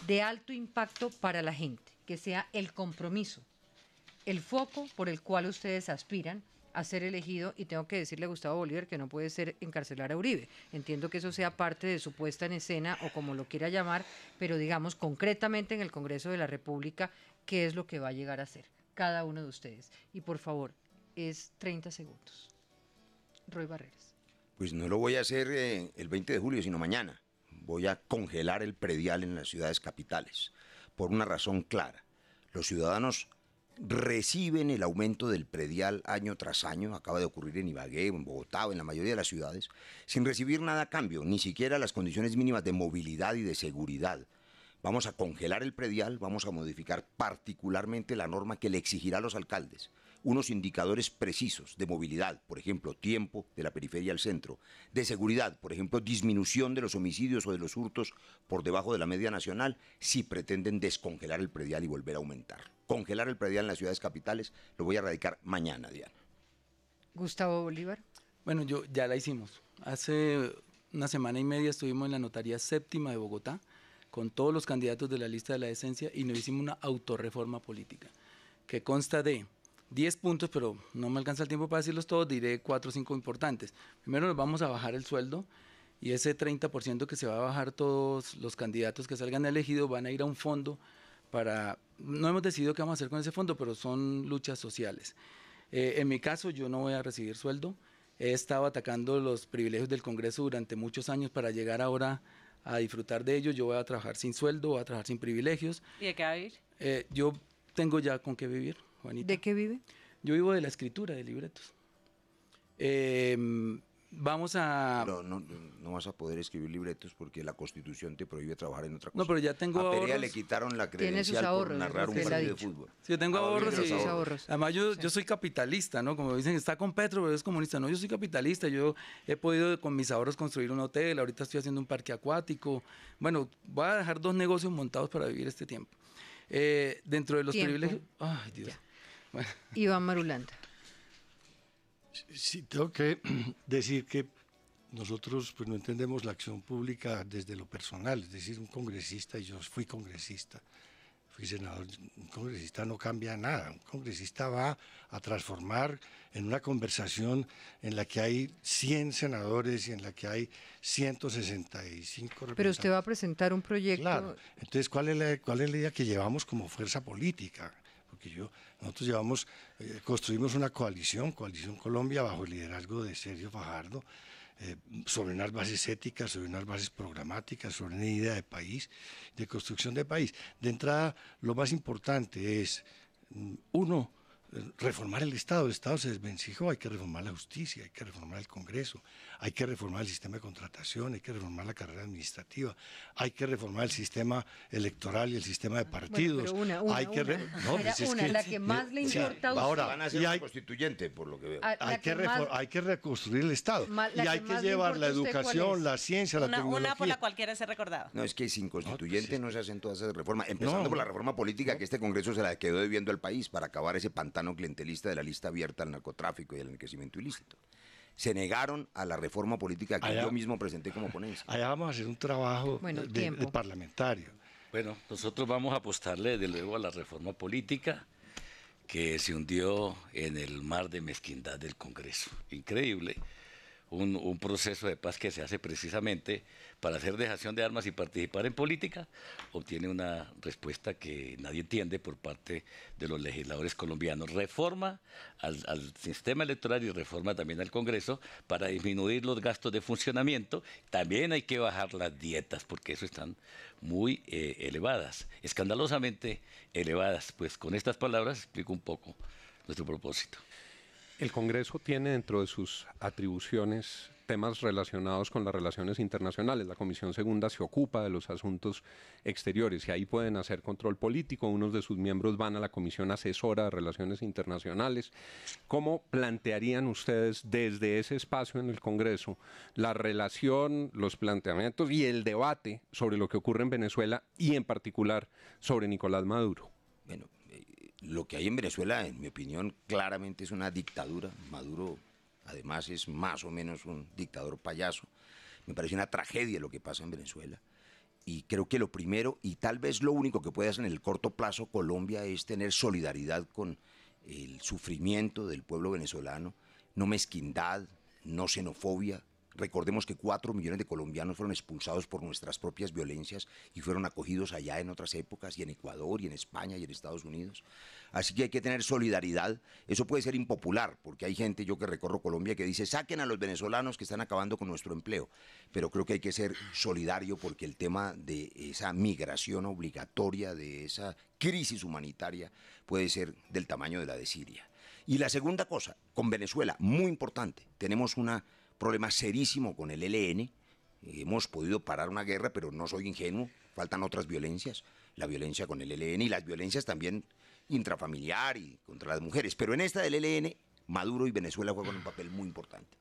de alto impacto para la gente, que sea el compromiso, el foco por el cual ustedes aspiran a ser elegido. Y tengo que decirle a Gustavo Bolívar que no puede ser encarcelar a Uribe. Entiendo que eso sea parte de su puesta en escena o como lo quiera llamar, pero digamos concretamente en el Congreso de la República, ¿qué es lo que va a llegar a hacer cada uno de ustedes? Y por favor, es 30 segundos. Roy Barreras. Pues no lo voy a hacer el 20 de julio, sino mañana. Voy a congelar el predial en las ciudades capitales, por una razón clara. Los ciudadanos reciben el aumento del predial año tras año, acaba de ocurrir en Ibagué, en Bogotá o en la mayoría de las ciudades, sin recibir nada a cambio, ni siquiera las condiciones mínimas de movilidad y de seguridad. Vamos a congelar el predial, vamos a modificar particularmente la norma que le exigirá a los alcaldes unos indicadores precisos de movilidad, por ejemplo, tiempo de la periferia al centro, de seguridad, por ejemplo, disminución de los homicidios o de los hurtos por debajo de la media nacional, si pretenden descongelar el predial y volver a aumentar. Congelar el predial en las ciudades capitales lo voy a radicar mañana, Diana. Gustavo Bolívar. Bueno, ya la hicimos. Hace una semana y media estuvimos en la Notaría Séptima de Bogotá con todos los candidatos de la lista de la decencia y nos hicimos una autorreforma política que consta de 10 puntos, pero no me alcanza el tiempo para decirlos todos, diré 4 o 5 importantes. Primero, nos vamos a bajar el sueldo y ese 30% que se va a bajar, todos los candidatos que salgan elegidos van a ir a un fondo para, no hemos decidido qué vamos a hacer con ese fondo, pero son luchas sociales. En mi caso, yo no voy a recibir sueldo. He estado atacando los privilegios del Congreso durante muchos años para llegar ahora a disfrutar de ellos. Yo voy a trabajar sin sueldo, voy a trabajar sin privilegios. ¿Y de qué va a vivir? Yo tengo ya con qué vivir, Juanita. ¿De qué vive? Yo vivo de la escritura de libretos. Vamos a... Pero no vas a poder escribir libretos porque la Constitución te prohíbe trabajar en otra cosa. No, pero ya tengo a Perea ahorros. le quitaron la Tiene sus credencial ahorros, por narrar un es lo que él ha partido de dicho. fútbol. Sí, yo tengo ahorros Tiene y... sus ahorros. Además, yo soy capitalista, ¿no? Como dicen, está con Petro, pero es comunista. No, yo soy capitalista. Yo he podido con mis ahorros construir un hotel. Ahorita estoy haciendo un parque acuático. Bueno, voy a dejar 2 negocios montados para vivir este tiempo. Dentro de los privilegios... Ay, Dios. Bueno. Iván Marulanda. Sí, tengo que decir que nosotros pues no entendemos la acción pública desde lo personal, es decir, un congresista, y yo fui congresista, fui senador, un congresista no cambia nada, un congresista va a transformar en una conversación en la que hay 100 senadores y en la que hay 165 representantes. Pero usted va a presentar un proyecto. Claro, entonces ¿cuál es la idea que llevamos como fuerza política? Porque nosotros construimos una coalición Colombia, bajo el liderazgo de Sergio Fajardo, sobre unas bases éticas, sobre unas bases programáticas, sobre una idea de país, de construcción de país. De entrada, lo más importante es Uno, reformar el Estado se desvencijó, hay que reformar la justicia, hay que reformar el Congreso, hay que reformar el sistema de contratación, hay que reformar la carrera administrativa, hay que reformar el sistema electoral y el sistema de partidos. Bueno, pero hay que no, pues es que, la que más le importa a usted. ahora, Van a ser un constituyente, por lo que veo. Hay que reconstruir el Estado y hay que llevar la educación, la ciencia, la tecnología. Una por la cual quiere ser recordado. No, es que sin constituyente no se hacen todas esas reformas, empezando por la reforma política que este Congreso se la quedó debiendo al país para acabar ese pantano clientelista de la lista abierta al narcotráfico y al enriquecimiento ilícito. Se negaron a la reforma política que yo mismo presenté como ponencia. Allá vamos a hacer un trabajo de parlamentario. Bueno, nosotros vamos a apostarle de luego a la reforma política que se hundió en el mar de mezquindad del Congreso. Increíble. Un proceso de paz que se hace precisamente para hacer dejación de armas y participar en política, obtiene una respuesta que nadie entiende por parte de los legisladores colombianos. Reforma al sistema electoral y reforma también al Congreso para disminuir los gastos de funcionamiento. También hay que bajar las dietas porque eso están muy elevadas, escandalosamente elevadas. Pues con estas palabras explico un poco nuestro propósito. El Congreso tiene dentro de sus atribuciones temas relacionados con las relaciones internacionales. La Comisión Segunda se ocupa de los asuntos exteriores y ahí pueden hacer control político. Unos de sus miembros van a la Comisión Asesora de Relaciones Internacionales. ¿Cómo plantearían ustedes desde ese espacio en el Congreso la relación, los planteamientos y el debate sobre lo que ocurre en Venezuela y en particular sobre Nicolás Maduro? Bueno, lo que hay en Venezuela, en mi opinión, claramente es una dictadura. Maduro, además, es más o menos un dictador payaso. Me parece una tragedia lo que pasa en Venezuela. Y creo que lo primero, y tal vez lo único que puede hacer en el corto plazo Colombia es tener solidaridad con el sufrimiento del pueblo venezolano, no mezquindad, no xenofobia. Recordemos que 4 millones de colombianos fueron expulsados por nuestras propias violencias y fueron acogidos allá en otras épocas, y en Ecuador, y en España, y en Estados Unidos. Así que hay que tener solidaridad. Eso puede ser impopular, porque hay gente, yo que recorro Colombia, que dice, saquen a los venezolanos que están acabando con nuestro empleo. Pero creo que hay que ser solidario porque el tema de esa migración obligatoria, de esa crisis humanitaria, puede ser del tamaño de la de Siria. Y la segunda cosa, con Venezuela, muy importante, tenemos un problema serísimo con el ELN. Hemos podido parar una guerra, pero no soy ingenuo, faltan otras violencias, la violencia con el ELN y las violencias también intrafamiliar y contra las mujeres. Pero en esta del ELN, Maduro y Venezuela juegan un papel muy importante.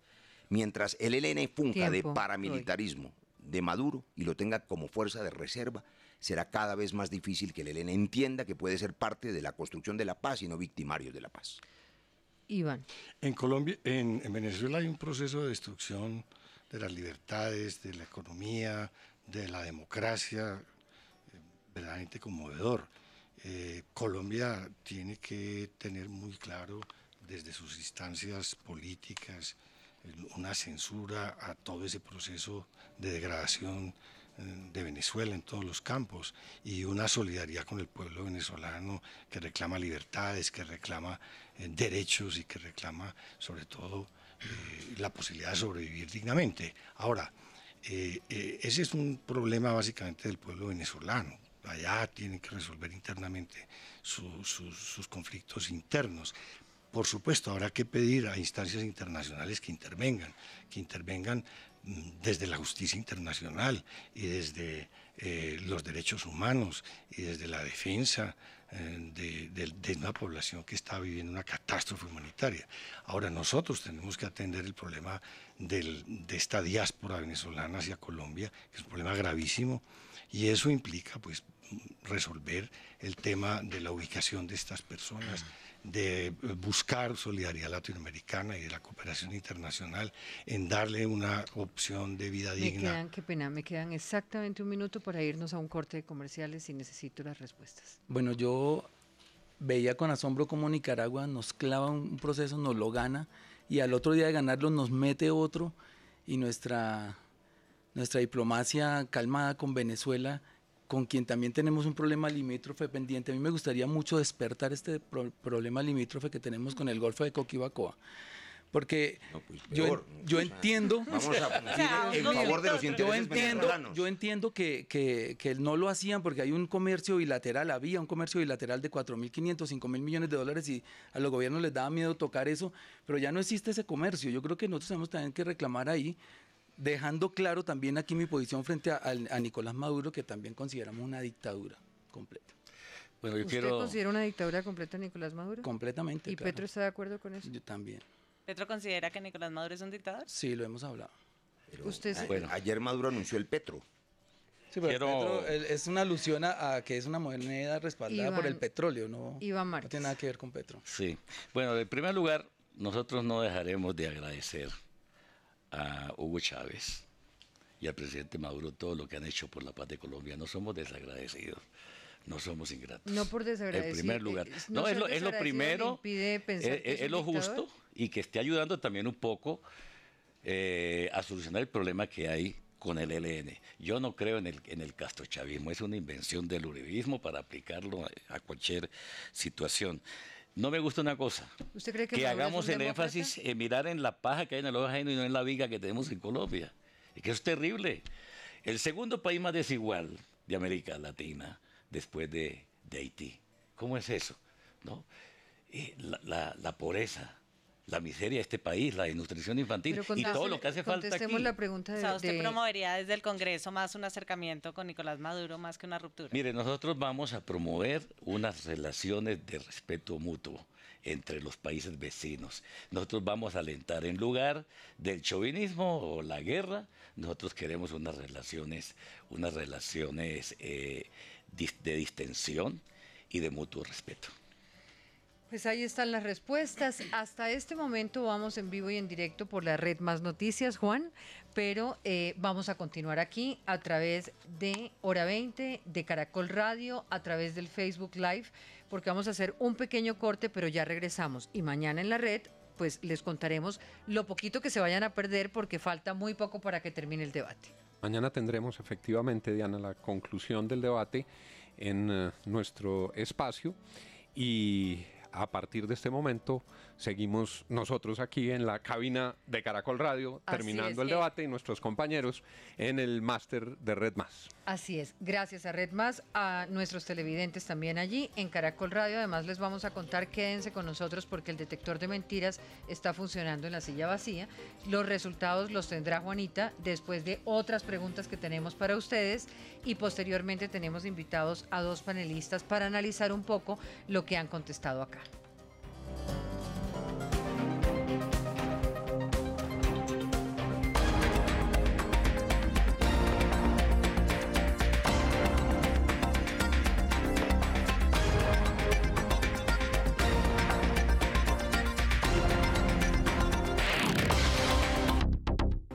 Mientras el ELN funca de paramilitarismo de Maduro y lo tenga como fuerza de reserva, será cada vez más difícil que el ELN entienda que puede ser parte de la construcción de la paz y no victimarios de la paz. Iván. En Colombia, en Venezuela hay un proceso de destrucción de las libertades, de la economía, de la democracia, verdaderamente conmovedor. Colombia tiene que tener muy claro desde sus instancias políticas una censura a todo ese proceso de degradación de Venezuela en todos los campos y una solidaridad con el pueblo venezolano que reclama libertades, que reclama derechos y que reclama sobre todo la posibilidad de sobrevivir dignamente. Ahora, ese es un problema básicamente del pueblo venezolano. Allá tienen que resolver internamente sus conflictos internos. Por supuesto, habrá que pedir a instancias internacionales que intervengan desde la justicia internacional y desde los derechos humanos y desde la defensa de una población que está viviendo una catástrofe humanitaria. Ahora nosotros tenemos que atender el problema de esta diáspora venezolana hacia Colombia, que es un problema gravísimo, y eso implica pues resolver el tema de la ubicación de estas personas, de buscar solidaridad latinoamericana y de la cooperación internacional en darle una opción de vida digna. Qué pena, me quedan exactamente un minuto para irnos a un corte de comerciales y necesito las respuestas. Bueno, yo veía con asombro cómo Nicaragua nos clava un proceso, nos lo gana y al otro día de ganarlo nos mete otro, y nuestra diplomacia calmada con Venezuela, con quien también tenemos un problema limítrofe pendiente. A mí me gustaría mucho despertar este problema limítrofe que tenemos con el Golfo de Coquibacoa, Porque No, pues yo peor. entiendo... Vamos a fundir en favor de los intereses venezolanos. Yo entiendo que no lo hacían porque hay un comercio bilateral, había un comercio bilateral de 4.500, 5.000 millones de dólares y a los gobiernos les daba miedo tocar eso, pero ya no existe ese comercio. Yo creo que nosotros tenemos también que reclamar ahí, dejando claro también aquí mi posición frente a Nicolás Maduro, que también consideramos una dictadura completa. Bueno, yo ¿Usted quiero... considera una dictadura completa a Nicolás Maduro? Completamente. ¿Y claro. Petro está de acuerdo con eso? Yo también. ¿Petro considera que Nicolás Maduro es un dictador? Sí, lo hemos hablado. Pero Usted ayer Maduro anunció el Petro. Sí, pero Quiero- Petro, es una alusión a que es una moneda respaldada por Iván- el petróleo, no, Iván no Márquez. tiene nada que ver con Petro. Sí. Bueno, en primer lugar, nosotros no dejaremos de agradecer a Hugo Chávez y al presidente Maduro todo lo que han hecho por la paz de Colombia. No somos desagradecidos, no somos ingratos. No por desagradecido. En primer lugar. No No, ser es lo desagradecido primero, le impide pensar que es es un lo dictador. justo y que esté ayudando también un poco a solucionar el problema que hay con el ELN. Yo no creo en el castrochavismo, es una invención del uribismo para aplicarlo a cualquier situación. No me gusta una cosa, ¿Usted cree que que Maduro es hagamos un el demócrata? énfasis en mirar en la paja que hay en el ojo ajeno y no en la viga que tenemos en Colombia. Es que eso es terrible. El segundo país más desigual de América Latina, después de Haití. ¿Cómo es eso? ¿No? La pobreza, la miseria de este país, la desnutrición infantil Pero y todo lo que hace falta contestemos aquí. la pregunta O de, sea, ¿usted de- promovería desde el Congreso más un acercamiento con Nicolás Maduro más que una ruptura? Mire, nosotros vamos a promover unas relaciones de respeto mutuo entre los países vecinos. Nosotros vamos a alentar en lugar del chauvinismo o la guerra, nosotros queremos unas relaciones de distensión y de mutuo respeto. Pues ahí están las respuestas. Hasta este momento vamos en vivo y en directo por la red Más Noticias, Juan, pero vamos a continuar aquí a través de Hora 20, de Caracol Radio, a través del Facebook Live, porque vamos a hacer un pequeño corte, pero ya regresamos. Y mañana en la red, pues les contaremos lo poquito que se vayan a perder, porque falta muy poco para que termine el debate. Mañana tendremos efectivamente, Diana, la conclusión del debate en nuestro espacio y a partir de este momento seguimos nosotros aquí en la cabina de Caracol Radio Así terminando es. el debate y nuestros compañeros en el máster de Red Más. Así es, gracias a Red Más, a nuestros televidentes también allí en Caracol Radio. Además les vamos a contar, quédense con nosotros porque el detector de mentiras está funcionando en la silla vacía. Los resultados los tendrá Juanita después de otras preguntas que tenemos para ustedes y posteriormente tenemos invitados a dos panelistas para analizar un poco lo que han contestado acá.